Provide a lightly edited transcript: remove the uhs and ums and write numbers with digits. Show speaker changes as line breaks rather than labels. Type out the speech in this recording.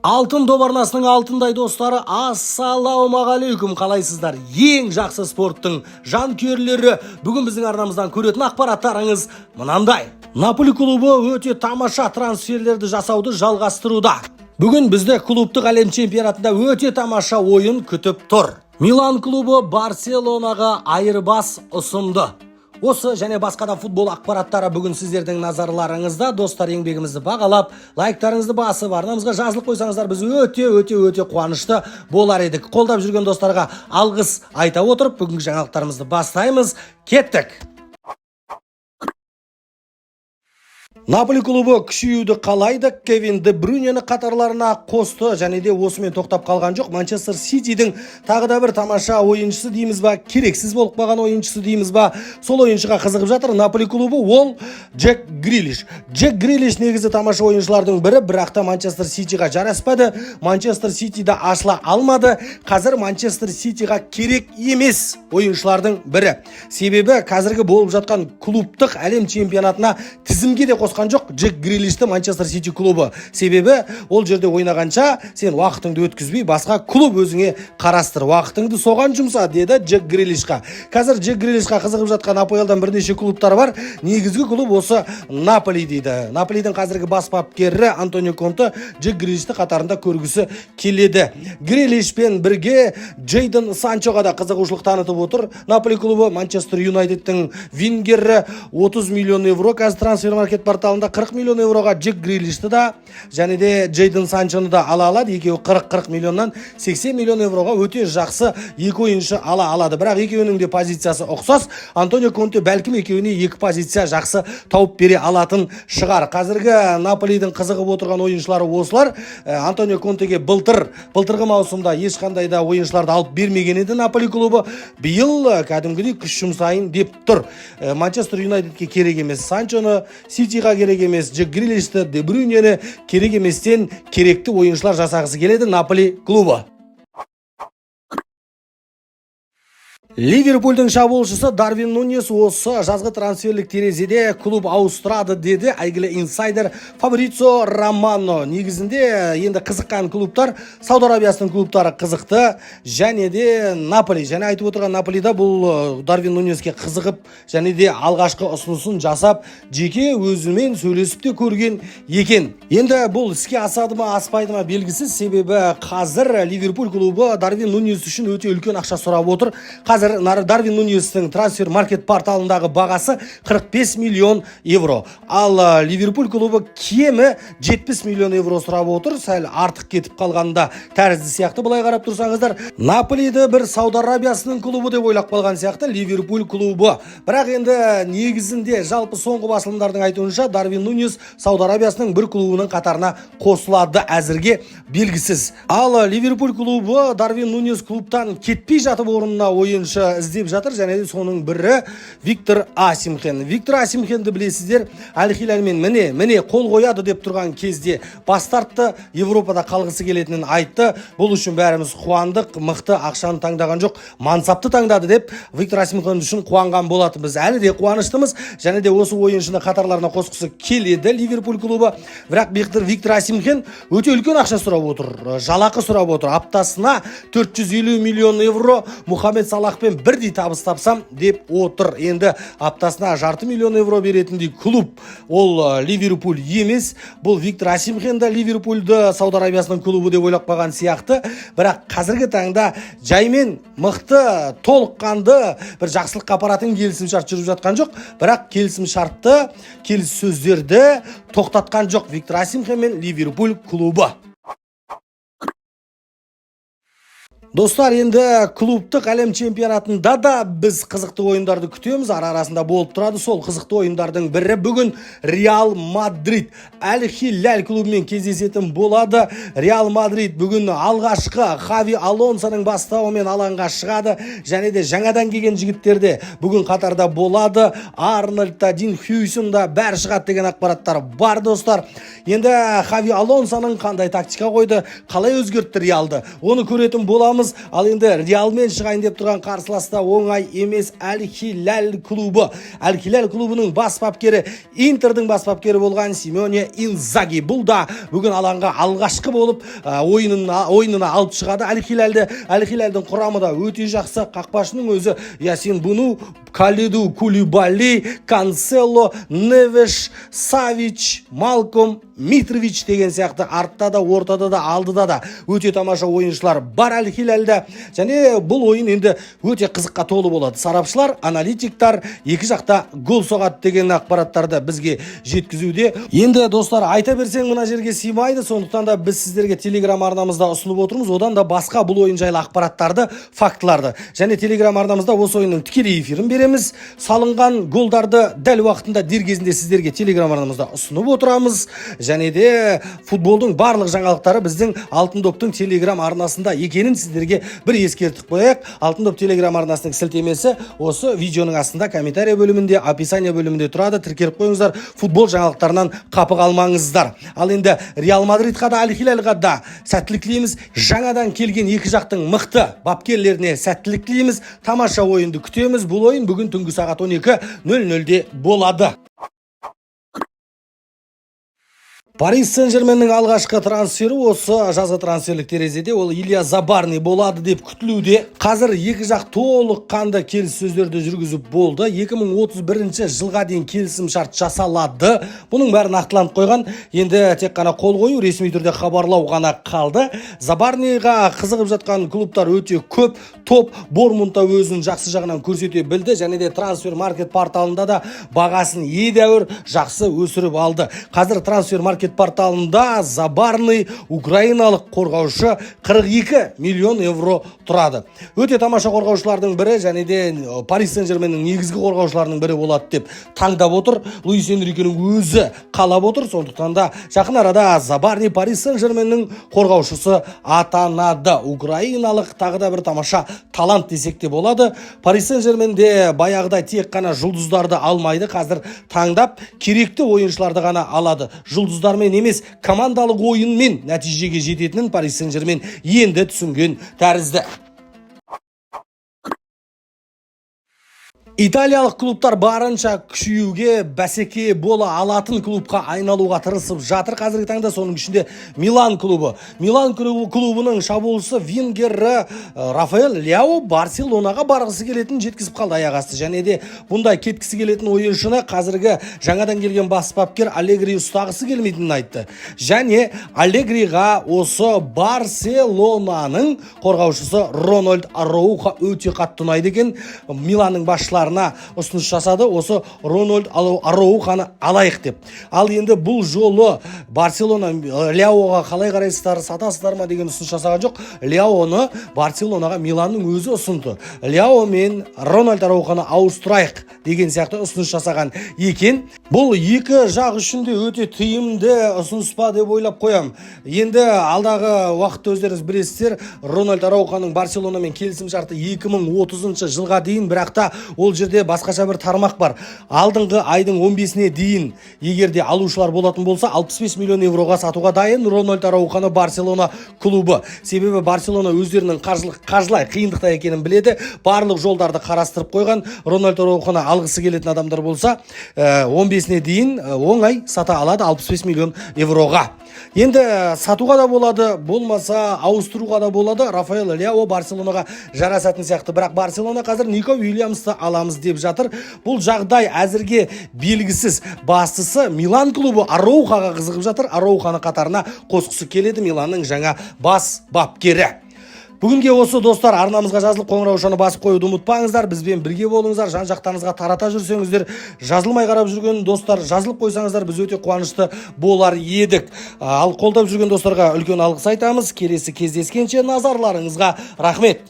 Алтын добарнасының алтындай достары, ассалаумағалейкум, қалайсыздар? Ең жақсы спорттың жанкүйерлері, бүгін біздің арнамыздан көретін ақпараттарыңыз мынандай. Наполи клубы өте тамаша трансферлерді жасауды жалғастыруда. Бүгін бізді клубтық әлем чемпионатында өте тамаша ойын күтіп тұр. Милан клубы Барселонаға айырбас ұсынды. Осы және басқа да футбол ақпараттары бүгін сіздердің назарларыңызда. Достар, еңбегімізді бағалап, лайктарыңызды басып, арнамызға жазылып қойсаңыздар, біз өте қуанышты болар едік. Қолдап жүрген достарға алғыс айта отырып, бүгінгі жаңалықтарымызды бастаймыз. Кеттік! Наполи клубы күшеюді қалайды. Кевин де Брюйнені қатарларына қосты, және де осымен тоқтап қалған жоқ. Манчестер Ситидің тағы да бір тамаша ойыншысы дейміз ба, керексіз болып қалған ойыншысы дейміз ба, сол ойыншыға қызығып жатыр. Наполи клубы ол Джек Грилиш. Джек Грилиш негізі тамаша ойыншылардың бірі, бірақ та Манчестер Ситиға жараспады. Манчестер Ситиді ашыла алмады. Қазір Манчестер Ситиға керек емес ойыншылардың бірі. Себебі қазіргі болып жатқан клубтық әлем чемпионатына тізімге де қосқан жоқ Джек Грилишті Манчестер Сити клубы. Себебі ол жерде ойнағанша сен уақытыңды өткізбей, басқа клуб өзіңе қарастыр, уақытыңды соған жұмса, деді Джек Грилишқа. Қазір Джек Грилишқа қызығып жатқан АПЛ-дан бірнеше клубтар бар. Негізгі клуб осы Наполи дейді. Наполидің қазіргі бас бапкері Антонио Конте Джек Грилишті қатарында көргісі келеді. Грилишпен бірге Джейдон Санчоға да қызығушылық танытып отыр. Наполи клубы Манчестер Юнайтедтің вингері 30 миллион евро, қазір трансфермаркет порталында 40 миллион евроға Джек Грилишті да, және де Джейдон Санчоны да ала алады. Екеуі 40 миллионнан 80 миллион евроға өте жақсы екі ойыншы ала алады. Бірақ екеуінің де позициясы ұқсас. Антонио Конте бәлкім екеуіне екі позиция жақсы тауып бере алатын шығар. Қазіргі Наполидің қызығып отырған ойыншылары осылар. Антонио Контеге былтырғы маусымда ешқандай да ойыншыларды алып бермеген еді Наполи клубы. Биыл кәдімгідей күш жұмсайын деп тұр. Манчестер Юнайтедке керек емес Санчоны, Ситиға керек емес Джек Грилишті, де Брюйнені керек еместен керекті ойыншылар жасағысы келеді Наполи клубы. Ливерпульдің шабуылшысы Дарвин Нуньес осы жазғы трансферлік терезеде клуб ауыстырады деді әйгілі инсайдер Фабрицио Романо. Негізінде енді қызыққан клубтар Сауд Арабиясының клубтары қызықты, және де Наполи. Және айтып отырған Наполида бұл Дарвин Нуньеске қызығып, және де алғашқы ұсынысын жасап, жеке өзімен сөйлесіп те көрген екен. Енді бұл іске асады ма, аспайды ма белгісіз. Себебі қазір Ливерпуль клубы Дарвин Нуньес үшін өте үлкен ақша сұрап отыр. Қазір Дарвин Нуньестің трансфер маркет порталындағы бағасы 45 миллион евро. Ал Ливерпуль клубы кемі 70 миллион евро сұрап отыр. Сәл артық кетіп қалғанда тәрізді сияқты. Былай қарап тұрсаңыздар, Наполиді бір Сауд Арабиясының клубы деп ойлап қалған сияқты Ливерпуль клубы. Бірақ енді негізінде жалпы соңғы басылымдардың айтуынша Дарвин Нуньес Сауд Арабиясының бір клубының қатарына қосылады, әзірге белгісіз. Ал Ливерпуль клубы Дарвин Нуньес клубтан кетпей жатып орнына ойыншы іздеп жатыр, және де соның бірі Виктор Осимхен. Виктор Осимхенді білесіздер, Аль-Хилальмен міне қол қояды деп тұрған кезде бас тартты, Европада қалғысы келетінін айтты. Бұл үшін бәріміз қуандық, мықты ақшаны таңдаған жоқ, мансапты таңдады деп Виктор Осимхен үшін қуанған болатын. Біз әлі де қуаныштымыз, және де осы ойыншыны қатарларына қосқысы келеді Ливерпуль клубы. Бірақ Виктор Осимхен өте үлкен ақша сұрап отыр, жалақы сұрап отыр. Аптасына 450 миллион евро Мұхаммед Салахпен бірдей табыс тапсам деп отыр. Енді аптасына жарты миллион евро беретіндей клуб ол Ливерпуль емес. Бұл Виктор Осимхен да Ливерпульді Сауд Арабиясының клубы деп ойлап қалған сияқты. Бірақ қазіргі таңда жаймен мықты, толыққанды бір жақсылыққа апаратын келісімшарт жүріп жатқан жоқ. Бірақ келісімшартты, келіссөздерді тоқтатқан жоқ Виктор Осимхен мен Ливерпуль клубы. Достар, енді клубтық әлем чемпионатында да біз қызықты ойындарды күтеміз. Арасында болып тұрады. Сол қызықты ойындардың бірі бүгін Реал Мадрид Аль-Хилаль клубымен кездесетін болады. Реал Мадрид бүгін алғашқы Хави Алонсоның бастауымен алаңға шығады, және де жаңадан келген жігіттерде бүгін қатарда болады. Арнольд та, Дин Хьюйсон да бәрі шығады деген ақпараттар бар, достар. Енді Хави Алонсоның қандай тактика қойды, қалай өзгертті Реалды, оны көретін боламыз. боламыз. Ал енді Реалмен шығайын деп тұрған қарсыласта оңай емес Аль-Хилаль клубы. Аль-Хилаль клубының бас бапкері, Интердің бас бапкері болған Симеоне Инзаги. Бұл да бүгін алаңға алғашқы болып ойынына алып шығады Аль-Хилальдің құрамы да өте жақсы. Қақпашының өзі Ясин Буну, Калиду Кулибали, Кансело, Невеш, Савич, Малком, Митрович деген сияқты артта да, ортада да, алдыда да өте тамаша ойыншылар бар Аль-Хилальда. Және бұл ойын енді өте қызыққа толы болады. Сарапшылар, аналитиктар екі жақта гол соғады деген ақпараттарды бізге жеткізуде. Енді достар, айта берсең мына жерге сыймайды, сондықтан да біз сіздерге Telegram арнамызда ұсынып отырмыз. Одан да басқа бұл ойын жайлы ақпараттарды, фактыларды. Және Telegram арнамызда осы ойынның тікелей эфирін береміз. Салынған голдарды дәл уақытында дер кезінде сіздерге Telegram арнамызда ұсынып отырамыз. Және де футболдың барлық жаңалықтары біздің Алтын доптың Telegram арнасында екенін сіздерге бір ескертіп қояйық. Алтын доп Telegram арнасының сілтемесі осы видеоның астында комментарий бөлімінде, описание бөлімінде тұрады. Тіркеліп қойыңыздар, футбол жаңалықтарынан қапы қалмаңыздар. Ал енді Реал Мадридқа да Аль-Хилальға да сәттілік тілейміз. Жаңадан келген екі жақтың мықты бапкерлеріне сәттілік тілейміз. Тамаша ойынды күтеміз. Бұл ойын бүгін түнгі сағат 12:00-де болады. Парис Сен-Жерменнің алғашқы трансфері осы жазғы трансферлік терезеде ол Илья Забарни болады деп күтілуде. Қазір екі жақ толық қанды келіссөздерді жүргізіп болды. 2031 жылға дейін келісім шарт жасалады. Бұның бәрі нақтыланып қойған. Енді тек қана қол қою, ресми түрде хабарлау ғана қалды. Забарниға қызығып жатқан клубтар өте көп. Топ Бормунта өзінің жақсы жағынан көрсете білді. Және де трансфер маркет порталында да бағасын едәуір жақсы өсіріп алды. Қазір трансфер маркет порталында Забарный украиналық қорғаушы 42 миллион евро тұрады. Өте тамаша қорғаушылардың бірі, және де Парис Сен-Жерменнің негізгі қорғаушыларының бірі болады деп таңдап отыр. Луис Энрикенің өзі қалап отыр. Сондықтан да жақын арада Забарни Парис Сен-Жерменнің қорғаушысы атанады. Украиналық тағы да бір тамаша талант десек те болады. Парис Сен-Жерменде баяғыда тек қана жұлдыздарды алмайды, қазір таңдап керекті ойыншыларды ғана алады. Жұлдыздармен емес, командалық ойынмен нәтижеге жететінін Парис Сен-Жермен енді түсінген тәрізді. Италиялық клубтар барынша күшеюге, бәсеке бола алатын клубқа айналуға тырысып жатыр қазіргі таңда. Соның ішінде Милан клубы. Милан клубының шабуылшысы вингері Рафаэл Ляо Барселонаға барғысы келетін жеткізіп қалды аяқ асты. Және де бұндай кеткісі келетін ойыншыны қазіргі жаңадан келген бас бапкер Алегри ұстағысы келмейтінін айтты. Және Алегриға осы Барселонаның қорғаушысы Рональд Араухо өте қатты ұнайды екен. Миланның басшылары ұсыныс жасады, осы Рональд Араухоны алайық деп. Ал енді бұл жолы Барселона Ляоға қалай қарайсыздар, сатасыздар ма деген ұсыныс жасаған жоқ. Ляоны Барселонаға Миланның өзі ұсынды. Ляо мен Рональд Араухоны ауыстырайық деген сияқты ұсыныс жасаған екен. Бұл екі жақ үшінде өте тиімді ұсыныс па деп ойлап қоям. Енді алдағы уақытта өздеріңіз білесіздер, Рональд Араухоның Барселонамен келісім шарты 2030 жылға дейін, бірақ та ол жерде басқаша бір тармақ бар. Алдыңғы айдың 15-не дейін егерде алушылар болатын болса 65 миллион евроға сатуға дайын Рональд Араухоны Барселона клубы. Себебі Барселона өздерінің қаржылай қиындықта екенін біледі. Барлық жолдарды қарастырып қойған. Рональд Араухоны алғысы келетін адамдар болса 15-не дейін оңай сата алады 65 миллион евроға. Енді сатуға да болады, болмаса ауыстыруға да болады. Рафаэл Ляо Барселонаға жарасатын сияқты. Бірақ Барселона қазір Нико Уильямсты аламыз деп жатыр. Бұл жағдай әзірге белгісіз. Бастысы Милан клубы Араухоға қызығып жатыр. Араухоны қатарына қосқысы келеді Миланның жаңа бас бапкері. Бүгінге осы достар, арнамызға жазылып қоңыраушаны басып қоюды ұмытпаңыздар. Бізбен бірге болыңыздар, жан-жақтарыңызға тарата жүрсеңіздер, жазылмай қарап жүрген достар, жазылып қойсаңыздар, біз өте қуанышты болар едік. Ал қолдап жүрген достарға үлкен алғыс айтамыз. Келесі кездескенше назарларыңызға рахмет.